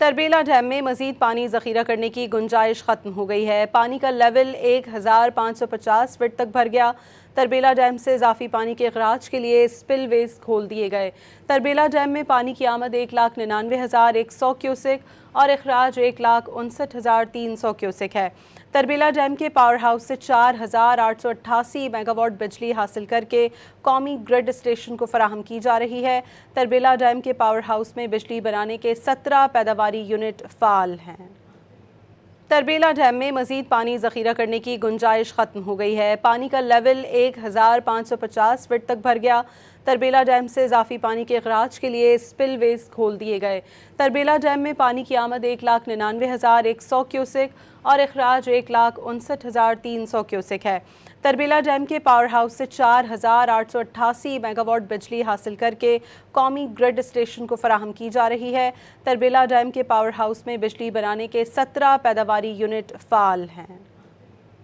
Tarbela dam में मजीद पानी ज़ख़ीरा करने की गुंजाइश ख़त्म हो गई है। पानी का लेवल 1550 फीट तक भर गया। तरबेला डैम से इजाफी पानी के अखराज के लिए स्पिलवेज खोल दिए गए। तरबेला डैम में पानी की आमद 1,99,100 क्यूसेक और अखराज 1,59,300 क्यूसेक है। तरबेला डैम के पावर हाउस से 4,888 मेगावाट बिजली हासिल करके कौमी ग्रिड स्टेशन को फराहम की जा रही है। तरबेला डैम के पावर हाउस में बिजली बनाने के 17 पैदावारी यूनिट फाल हैं। तरबेला डैम में मजीद पानी ज़ख़ीरा करने की गुंजाइश ख़त्म हो गई है। पानी का लेवल 1550 फीट तक भर गया। तरबेला डैम से इजाफी पानी के अखराज के लिए स्पिलवेज खोल दिए गए। तरबेला डैम में पानी की आमद 1,99,100 क्यूसेक और अखराज 1,59,300 क्यूसेक है। तरबेला डैम के पावर हाउस से 4,888 मेगावाट बिजली हासिल करके कौमी ग्रिड स्टेशन को फराहम की जा रही है। तरबेला डैम के पावर हाउस में बिजली बनाने के 17 पैदावारी यूनिट फाल हैं।